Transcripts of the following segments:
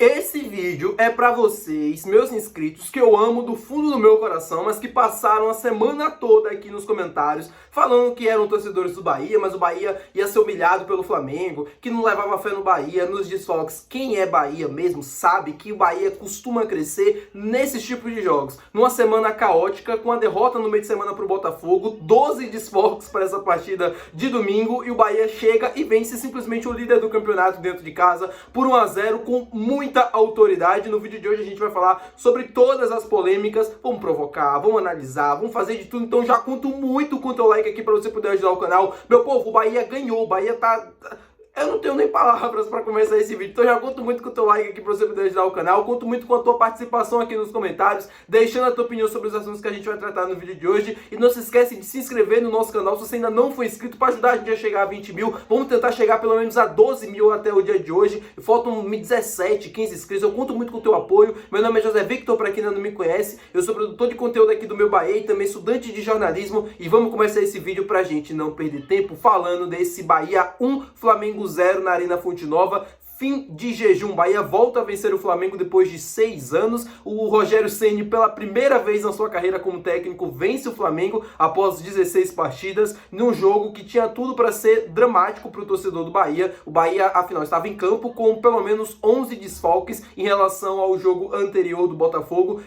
Esse vídeo é pra vocês, meus inscritos, que eu amo do fundo do meu coração, mas que passaram a semana toda aqui nos comentários falando que eram torcedores do Bahia, mas o Bahia ia ser humilhado pelo Flamengo, que não levava fé no Bahia, nos desfalques. Quem é Bahia mesmo sabe que o Bahia costuma crescer nesses tipos de jogos. Numa semana caótica, com a derrota no meio de semana pro Botafogo, 12 desfalques para essa partida de domingo, e o Bahia chega e vence simplesmente o líder do campeonato dentro de casa por 1-0 com muita autoridade. No vídeo de hoje a gente vai falar sobre todas as polêmicas, vamos provocar, vamos analisar, vamos fazer de tudo. Então já conto muito com o teu like aqui para você poder ajudar o canal. Meu povo, o Bahia ganhou, o Bahia tá... Eu não tenho nem palavras para começar esse vídeo, então já conto muito com o teu like aqui para você poder ajudar o canal, conto muito com a tua participação aqui nos comentários, deixando a tua opinião sobre os assuntos que a gente vai tratar no vídeo de hoje, e não se esquece de se inscrever no nosso canal se você ainda não for inscrito, para ajudar a gente a chegar a 20 mil, vamos tentar chegar pelo menos a 12 mil até o dia de hoje, faltam 17, 15 inscritos, eu conto muito com o teu apoio. Meu nome é José Victor, para quem ainda não me conhece, eu sou produtor de conteúdo aqui do Meu Bahia e também estudante de jornalismo, e vamos começar esse vídeo pra gente não perder tempo falando desse Bahia 1, Flamengo 0 na Arena Fonte Nova. Fim de jejum, Bahia volta a vencer o Flamengo depois de 6 anos. O Rogério Ceni, pela primeira vez na sua carreira como técnico, vence o Flamengo após 16 partidas, num jogo que tinha tudo para ser dramático para o torcedor do Bahia. O Bahia, afinal, estava em campo com pelo menos 11 desfalques em relação ao jogo anterior do Botafogo.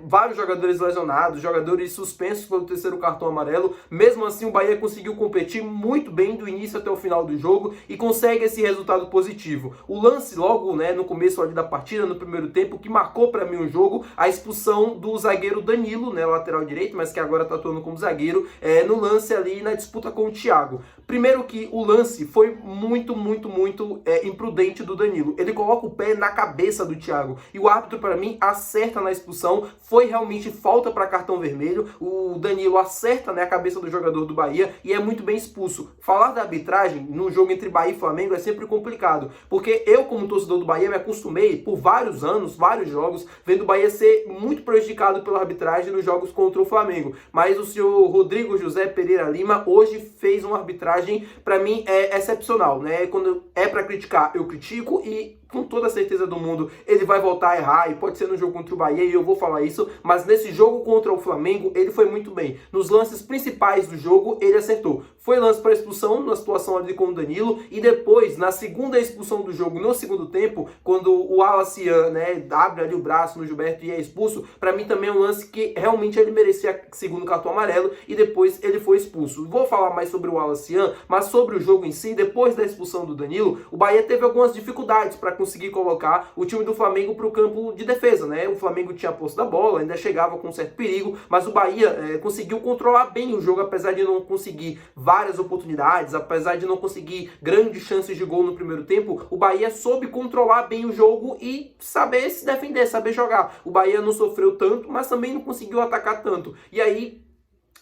Vários jogadores lesionados, jogadores suspensos pelo terceiro cartão amarelo. Mesmo assim, o Bahia conseguiu competir muito bem do início até o final do jogo e consegue esse resultado positivo. O lance logo, no começo ali da partida, no primeiro tempo, que marcou para mim o jogo, a expulsão do zagueiro Danilo, lateral direito, mas que agora tá atuando como zagueiro, no lance ali na disputa com o Thiago. Primeiro que o lance foi muito imprudente do Danilo. Ele coloca o pé na cabeça do Thiago e o árbitro, para mim, acerta na expulsão. Foi realmente falta para cartão vermelho. O Danilo acerta, a cabeça do jogador do Bahia e é muito bem expulso. Falar da arbitragem num jogo entre Bahia e Flamengo é sempre complicado, porque eu, como torcedor do Bahia, me acostumei por vários anos, vários jogos, vendo o Bahia ser muito prejudicado pela arbitragem nos jogos contra o Flamengo. Mas o senhor Rodrigo José Pereira Lima hoje fez uma arbitragem, para mim, excepcional, Quando é para criticar, eu critico, e com toda a certeza do mundo ele vai voltar a errar, e pode ser no jogo contra o Bahia, e eu vou falar isso, mas nesse jogo contra o Flamengo ele foi muito bem. Nos lances principais do jogo ele acertou. Foi lance para expulsão na situação ali com o Danilo, e depois na segunda expulsão do jogo, no segundo tempo, quando o Alacian, abre ali o braço no Gilberto e é expulso, para mim também é um lance que realmente ele merecia segundo cartão amarelo, e depois ele foi expulso. Vou falar mais sobre o Alacian, mas sobre o jogo em si, depois da expulsão do Danilo, o Bahia teve algumas dificuldades para conseguir colocar o time do Flamengo para o campo de defesa, O Flamengo tinha a posse da bola, ainda chegava com certo perigo, mas o Bahia conseguiu controlar bem o jogo, apesar de não conseguir várias oportunidades, apesar de não conseguir grandes chances de gol no primeiro tempo. O Bahia soube controlar bem o jogo e saber se defender, saber jogar. O Bahia não sofreu tanto, mas também não conseguiu atacar tanto. E aí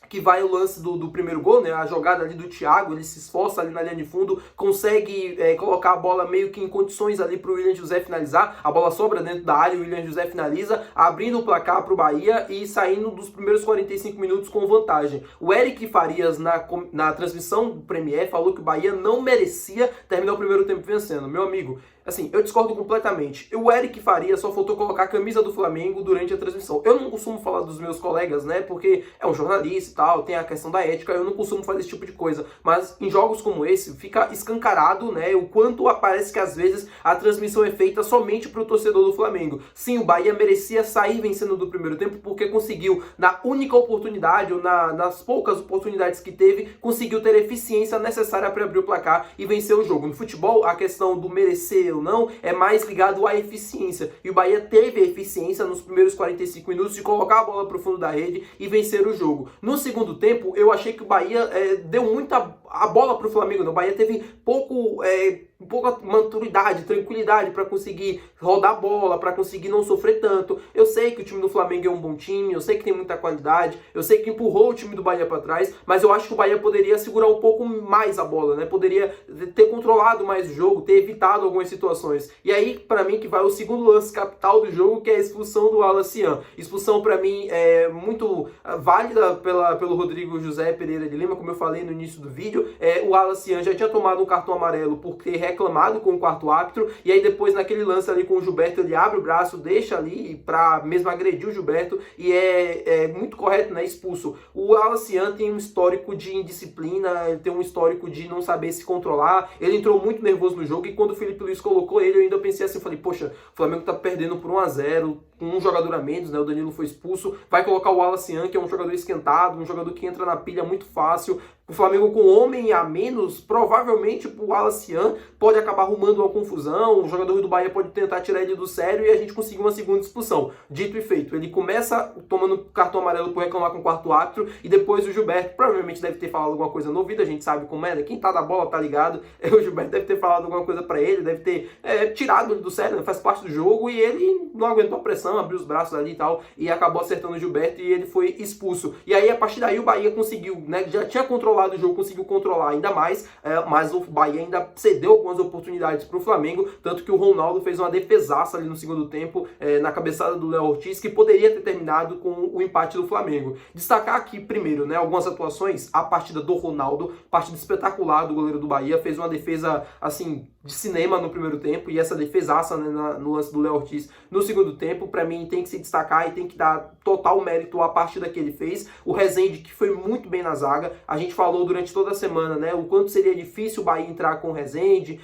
que vai o lance do primeiro gol, a jogada ali do Thiago, ele se esforça ali na linha de fundo, consegue colocar a bola meio que em condições ali para o William José finalizar, a bola sobra dentro da área, o William José finaliza, abrindo o placar para o Bahia e saindo dos primeiros 45 minutos com vantagem. O Eric Farias, na transmissão do Premier, falou que o Bahia não merecia terminar o primeiro tempo vencendo. Meu amigo, assim, eu discordo completamente. O Eric Farias só faltou colocar a camisa do Flamengo durante a transmissão. Eu não costumo falar dos meus colegas, porque é um jornalista e tal, tem a questão da ética, eu não costumo fazer esse tipo de coisa. Mas em jogos como esse, fica escancarado, o quanto parece que às vezes a transmissão é feita somente para o torcedor do Flamengo. Sim, o Bahia merecia sair vencendo do primeiro tempo, porque conseguiu, na única oportunidade, ou nas poucas oportunidades que teve, conseguiu ter a eficiência necessária para abrir o placar e vencer o jogo. No futebol, a questão do merecer ou não é mais ligado à eficiência, e o Bahia teve a eficiência nos primeiros 45 minutos de colocar a bola para o fundo da rede e vencer o jogo. No segundo tempo, eu achei que o Bahia deu muita a bola para o Flamengo. O Bahia teve pouca maturidade, tranquilidade para conseguir rodar a bola, para conseguir não sofrer tanto. Eu sei que o time do Flamengo é um bom time, eu sei que tem muita qualidade, eu sei que empurrou o time do Bahia para trás, mas eu acho que o Bahia poderia segurar um pouco mais a bola, Poderia ter controlado mais o jogo, ter evitado algumas situações. E aí, para mim, que vai o segundo lance capital do jogo, que é a expulsão do Alacian. Expulsão, para mim, é muito válida pelo Rodrigo José Pereira de Lima, como eu falei no início do vídeo. primeiro, o Wallace Yan já tinha tomado um cartão amarelo por ter reclamado com o quarto árbitro, e aí depois naquele lance ali com o Gilberto, ele abre o braço, deixa ali pra mesmo agredir o Gilberto, e é muito correto, né, expulso. O Wallace Yan tem um histórico de indisciplina, ele tem um histórico de não saber se controlar, ele entrou muito nervoso no jogo, e quando o Felipe Luiz colocou ele, eu ainda pensei assim, falei, poxa, o Flamengo tá perdendo por 1-0, com um jogador a menos, né, o Danilo foi expulso, vai colocar o Wallace Yan, que é um jogador esquentado, um jogador que entra na pilha muito fácil. O Flamengo com homem a menos, provavelmente o Wallace Yan pode acabar arrumando uma confusão, o jogador do Bahia pode tentar tirar ele do sério e a gente conseguir uma segunda expulsão. Dito e feito, ele começa tomando cartão amarelo por reclamar com o quarto árbitro, e depois o Gilberto provavelmente deve ter falado alguma coisa no ouvido, a gente sabe como é, né? Quem tá na bola tá ligado, o Gilberto deve ter falado alguma coisa pra ele, deve ter tirado ele do sério, né? Faz parte do jogo, e ele não aguentou a pressão, abriu os braços ali e tal, e acabou acertando o Gilberto e ele foi expulso. E aí a partir daí o Bahia conseguiu, né? Já tinha controlado o jogo, conseguiu controlar ainda mais, mas o Bahia ainda cedeu algumas oportunidades para o Flamengo, tanto que o Ronaldo fez uma defesaça ali no segundo tempo, na cabeçada do Léo Ortiz, que poderia ter terminado com o empate do Flamengo. Destacar aqui primeiro, né, algumas atuações, a partida do Ronaldo, partida espetacular do goleiro do Bahia, fez uma defesa, assim, de cinema no primeiro tempo, e essa defesaça, né, no lance do Léo Ortiz no segundo tempo, para mim tem que se destacar e tem que dar total mérito à partida que ele fez. O Rezende, que foi muito bem na zaga, a gente falou durante toda a semana, né, o quanto seria difícil o Bahia entrar com o Rezende,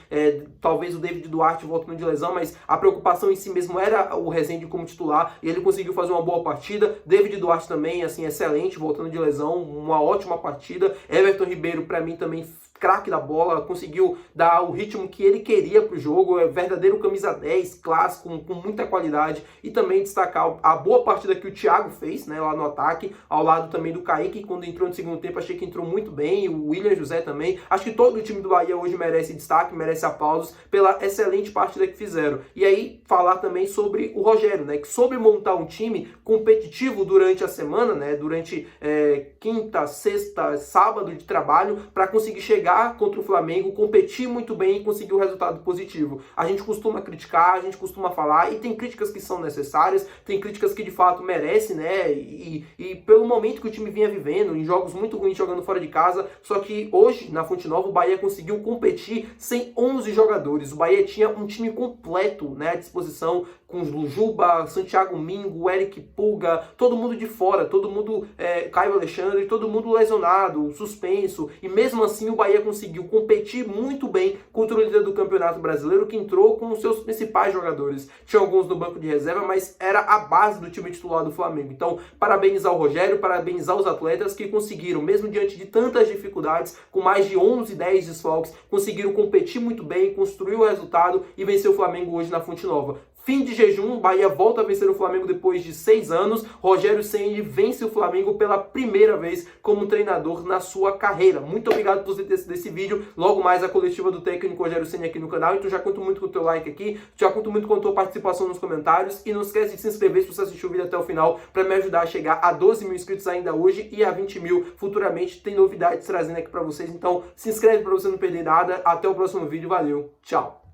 talvez o David Duarte voltando de lesão, mas a preocupação em si mesmo era o Rezende como titular, e ele conseguiu fazer uma boa partida. David Duarte também, assim, excelente, voltando de lesão, uma ótima partida. Everton Ribeiro, para mim, também craque da bola, conseguiu dar o ritmo que ele queria pro jogo, verdadeiro camisa 10, clássico, com muita qualidade, e também destacar a boa partida que o Thiago fez, né, lá no ataque, ao lado também do Kaique, quando entrou no segundo tempo, achei que entrou muito bem, o William José também. Acho que todo o time do Bahia hoje merece destaque, merece aplausos pela excelente partida que fizeram. E aí, falar também sobre o Rogério, né, que soube montar um time competitivo durante a semana, né, durante quinta, sexta, sábado de trabalho, para conseguir chegar contra o Flamengo, competir muito bem e conseguir um resultado positivo. A gente costuma criticar, a gente costuma falar, e tem críticas que são necessárias, tem críticas que de fato merecem, né, e pelo momento que o time vinha vivendo, em jogos muito ruins jogando fora de casa, só que hoje, na Fonte Nova, o Bahia conseguiu competir sem 11 jogadores. O Bahia tinha um time completo, né, à disposição, com Juba, Santiago Mingo, Eric Pulga, todo mundo de fora, todo mundo, Caio Alexandre, todo mundo lesionado, suspenso, e mesmo assim o Bahia conseguiu competir muito bem contra o líder do Campeonato Brasileiro, que entrou com os seus principais jogadores. Tinha alguns no banco de reserva, mas era a base do time titular do Flamengo. Então, parabenizar o Rogério, parabenizar os atletas que conseguiram, mesmo diante de tantas dificuldades, com mais de 11, 10 desfalques, conseguiram competir muito bem, construir o resultado e vencer o Flamengo hoje na Fonte Nova. Fim de jejum, o Bahia volta a vencer o Flamengo depois de 6 anos. Rogério Ceni vence o Flamengo pela primeira vez como treinador na sua carreira. Muito obrigado por você ter assistido esse vídeo. Logo mais a coletiva do técnico Rogério Ceni aqui no canal. Então já conto muito com o teu like aqui, já conto muito com a tua participação nos comentários. E não esquece de se inscrever se você assistiu o vídeo até o final, para me ajudar a chegar a 12 mil inscritos ainda hoje e a 20 mil futuramente. Tem novidades trazendo aqui para vocês. Então se inscreve para você não perder nada. Até o próximo vídeo. Valeu, tchau!